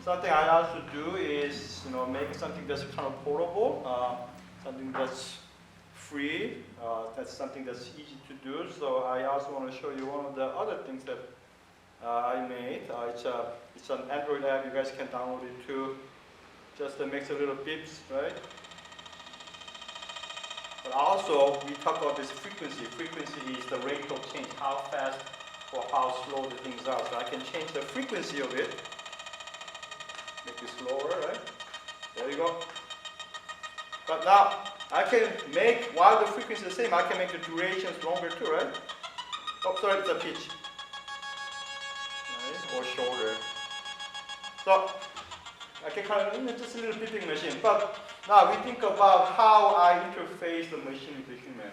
something I also do is, make something that's kind of portable, something that's free. That's something that's easy to do. So I also want to show you one of the other things that I made. It's an Android app. You guys can download it too. Just makes a little beeps, right? But also, we talk about this frequency. Frequency is the rate of change, how fast or how slow the things are. So I can change the frequency of it. Make it slower, right? There you go. But now, I can make, while the frequency is the same, I can make the durations longer too, right? Oh, sorry, it's a pitch. Right? Or shorter. So, I can kind of, just a little beeping machine. But now we think about how I interface the machine with the human,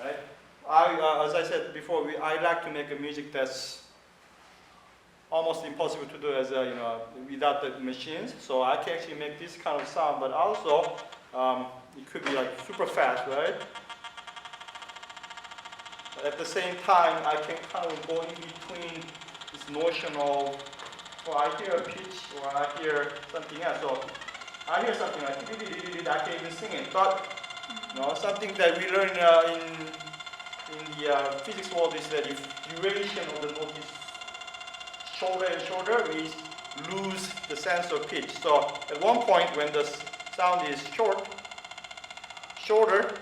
right? As I said before, I like to make a music that's almost impossible to do as without the machines. So I can actually make this kind of sound, but also it could be like super fast, right? But at the same time, I can kind of go in between this notion of, I hear a pitch or I hear something else. So I hear something like I can even sing it. But something that we learn in the physics world is that if duration of the note is shorter and shorter, we lose the sense of pitch. So at one point when the sound is shorter,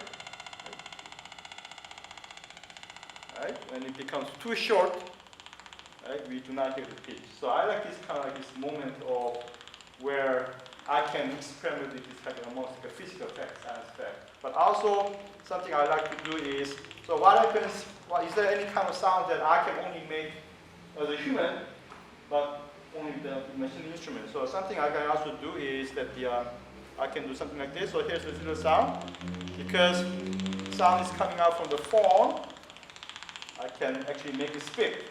right? When it becomes too short, right, we do not hear the pitch. So I like this kind of like this moment of where I can experiment with this kind of almost like a physical effect, sound effect. But also something I like to do is, so what happens, is there any kind of sound that I can only make as a human, but only the machine instrument? So something I can also do is that I can do something like this. So here's the little sound. Because sound is coming out from the phone, I can actually make it speak.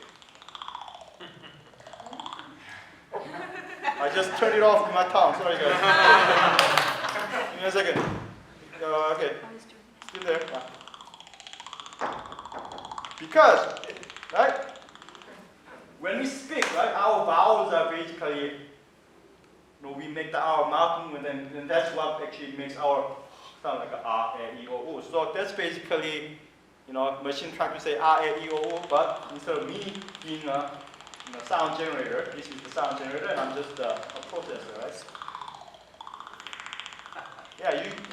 I just turned it off with my tongue. Sorry, guys. Give me a second. Okay. Still there. Because, right? When we speak, right, our vowels are basically, we make our mouth move, and that's what actually makes our sound like a R, A, E, O, U. So that's basically, machine trying to say R, A, E, O, U, but instead of me being a sound generator, this is the sound generator, and I'm just a processor, right? Yeah,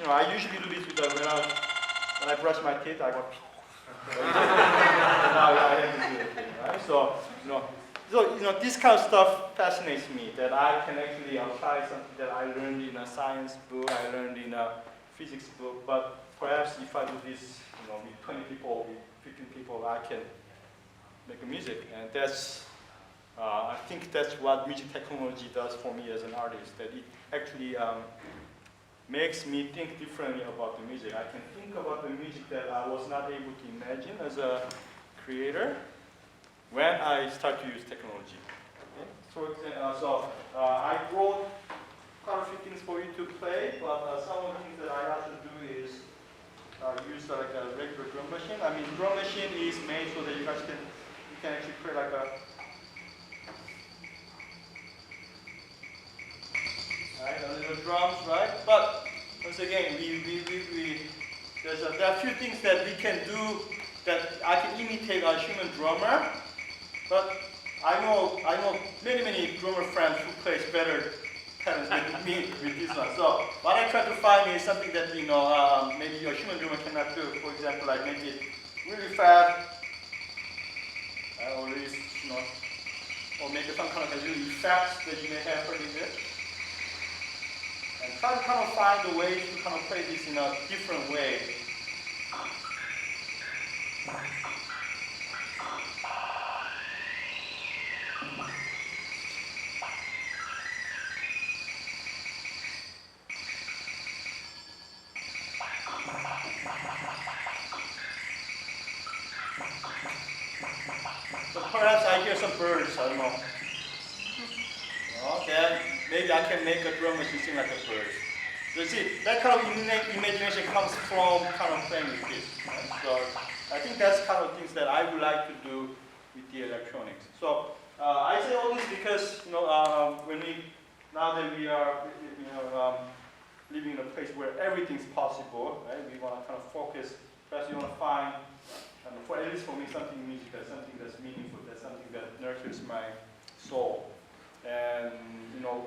I usually do this with when I brush my teeth, I go. Now I have to do it, right? So, this kind of stuff fascinates me, that I can actually apply something that I learned in a science book, I learned in a physics book, but perhaps if I do this, with 20 people, with 15 people, I can make a music, and that's, I think that's what music technology does for me as an artist, that it actually makes me think differently about the music. I can think about the music that I was not able to imagine as a creator when I start to use technology. Okay? For example, I wrote quite a few things for you to play, but some of the things that I have to do is use like a regular drum machine. I mean, drum machine is made so that you can actually create like a little drums, right? But once again, there are a few things that we can do that I can imitate a human drummer, but I know many drummer friends who plays better patterns with me with this one. So what I try to find is something that maybe a human drummer cannot do. For example, like make it really fast, or at least or make some kind of a really effects that you may have heard in this. And try to kind of find a way to kind of play this in a different way. So perhaps I hear some birds, I don't know. Okay, maybe I can make a drum machine sing like a bird. You see, that kind of imagination comes from kind of playing with this. Right? So I think that's kind of things that I would like to do with the electronics. So I say all this because when we now that we are, living in a place where everything's possible, right? We want to kind of focus. Perhaps you want to find, for at least for me, something musical, something that's meaningful, that's something that nurtures my soul. And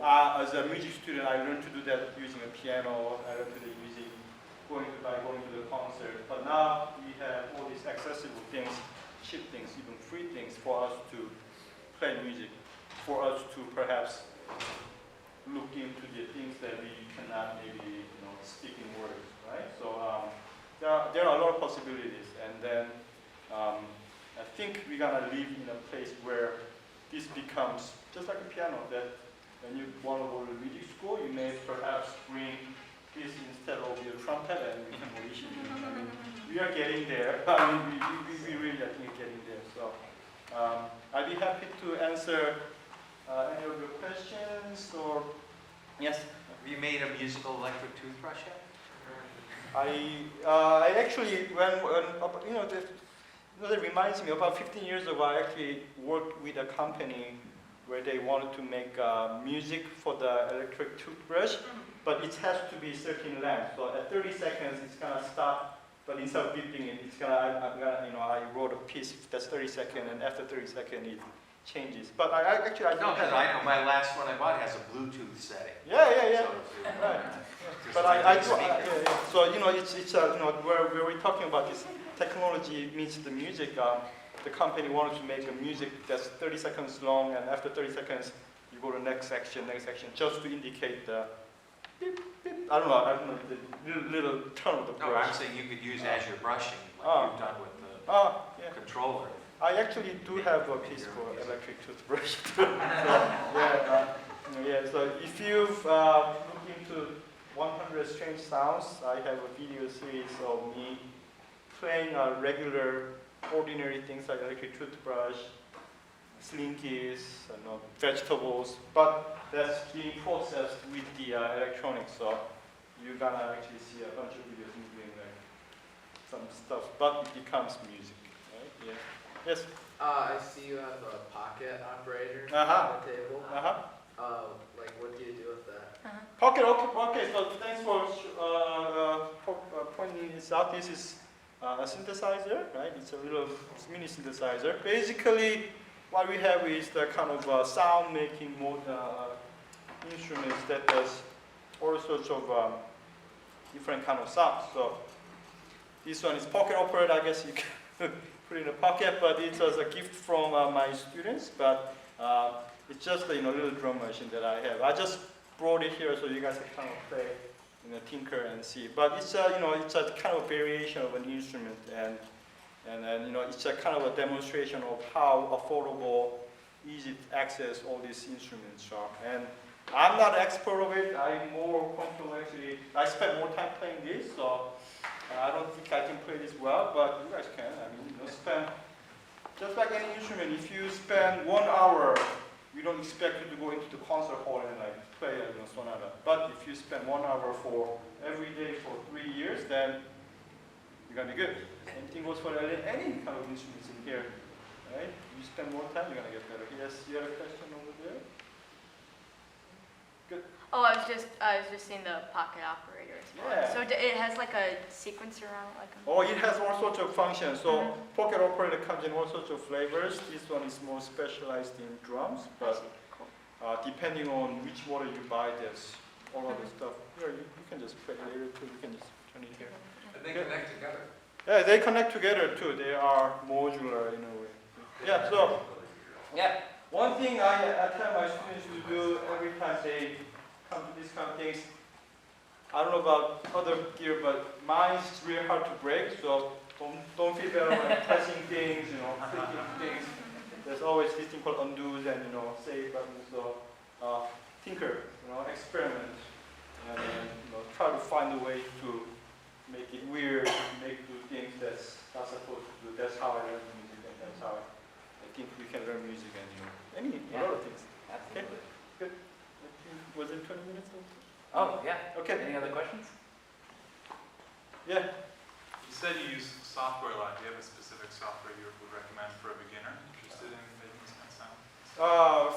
as a music student, I learned to do that using a piano. I learned to do using by going to the concert. But now we have all these accessible things, cheap things, even free things for us to play music, for us to perhaps look into the things that we cannot maybe speak in words, right? So there are a lot of possibilities, and then I think we're gonna live in a place where this becomes just like a piano. That when you want to go to music school, you may perhaps bring this instead of your trumpet, and we can audition. I mean, we are getting there. I mean, we really I think are getting there. So I'd be happy to answer any of your questions or yes. Have you made a musical electric toothbrush yet? I actually that reminds me, about 15 years ago, I actually worked with a company where they wanted to make music for the electric toothbrush, but it has to be certain length. So at 30 seconds, it's gonna stop, but instead of beeping it, it's gonna, I wrote a piece that's 30 seconds, and after 30 seconds, it changes. But I No, because I know my last one I bought has a Bluetooth setting. Yeah. So Right. But I do, so it's where we're talking about this technology meets the music. The company wanted to make a music that's 30 seconds long, and after 30 seconds, you go to next section, just to indicate the beep, beep. I don't know, the little turn of the brush. no, I'm saying you could use as you're brushing, like you've done with the controller. I actually do have a piece for electric toothbrush too. So if you've looked into 100 Strange Sounds, I have a video series of me playing regular, ordinary things like electric toothbrush, slinkies, vegetables, but that's being processed with the electronics. So you're gonna actually see a bunch of videos doing some stuff, but it becomes music, right? Yeah. Yes. I see you have a pocket operator Uh-huh. on the table. Like, what do you do with that? Pocket, okay. So thanks for pointing this out. This is a synthesizer, right? It's a little mini synthesizer. Basically, what we have is the kind of sound-making mode instruments that does all sorts of different kind of sounds. So this one is pocket operator. I guess you can put it in a pocket, but it was a gift from my students. But it's just a little drum machine that I have. I just brought it here so you guys can kind of play, tinker and see. But it's it's a kind of variation of an instrument, and it's a kind of a demonstration of how affordable, easy to access all these instruments are. And I'm not an expert of it. I'm more comfortable actually. I spend more time playing this, so I don't think I can play this well, but you guys can. I mean, spend just like any instrument. If you spend 1 hour, we don't expect you to go into the concert hall and play a sonata. But if you spend 1 hour for every day for 3 years, then you're gonna be good. Same thing goes for any kind of instruments in here, right? You spend more time, you're gonna get better. Yes, you had a question over there. Good. Oh, I was just seeing the pocket operator as well. Yeah. So it has like a sequencer around it, like a... Oh, it has all sorts of functions. So pocket operator comes in all sorts of flavors. This one is more specialized in drums, but Cool. Depending on which model you buy, there's all other stuff. Here, you can just play later too. You can just turn it here. And they connect together. Yeah, they connect together too. They are modular in a way. Yeah. So, one thing I tell my students to do every time they come to these kind of things. I don't know about other gear, but mine is really hard to break. So don't feel bad when pressing things, clicking things. There's always this thing called undos and save buttons. So tinker, experiment, and try to find a way to make it weird, do things that's not supposed to do. That's how I learn music, and that's how I think we can learn music and a lot of things. Absolutely. Okay, good. Was it 20 minutes? Oh, yeah. Okay. Any other questions? Yeah. You said you use software a lot. Do you have a specific software you would recommend for a beginner interested in making this kind of sound?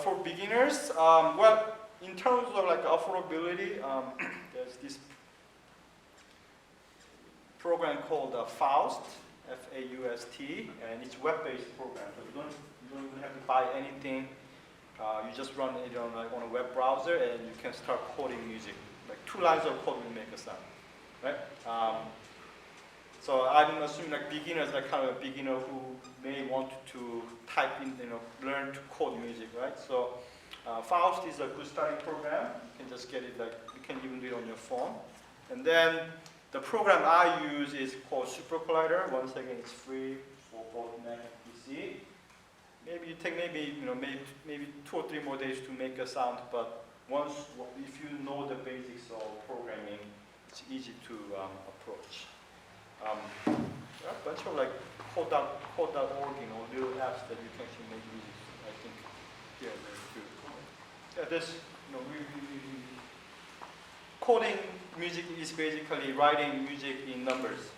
For beginners, well, in terms of like affordability, there's this program called Faust, F-A-U-S-T, and it's web-based program. So you don't even have to buy anything. You just run it on a web browser, and you can start coding music. Like 2 lines of code will make a sound, right? So I'm assuming like beginners, like kind of a beginner who may want to type in, learn to code music, right? So Faust is a good starting program. You can just get it, like you can even do it on your phone. And then the program I use is called Super Collider. Once again, it's free for both Mac and PC. Maybe you take maybe 2 or 3 more days to make a sound, but if you know the basics of programming, it's easy to approach. There are a bunch of like code.org, little apps that you can actually make music. I think here there's too. Yeah, this, coding music is basically writing music in numbers.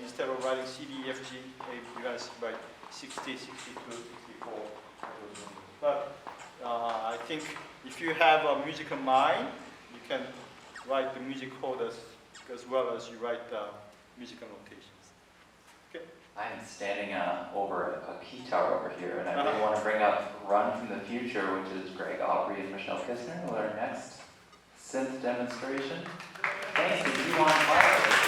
Instead of writing C, D, F, G, A, you guys write 60, 62, 64. But I think if you have a musical mind, you can write the music code as well as you write the musical notations. Okay. I'm standing over a guitar over here, and I really want to bring up Run from the Future, which is Greg Aubrey and Michelle Kistner, with our next synth demonstration. Thanks to you on fire.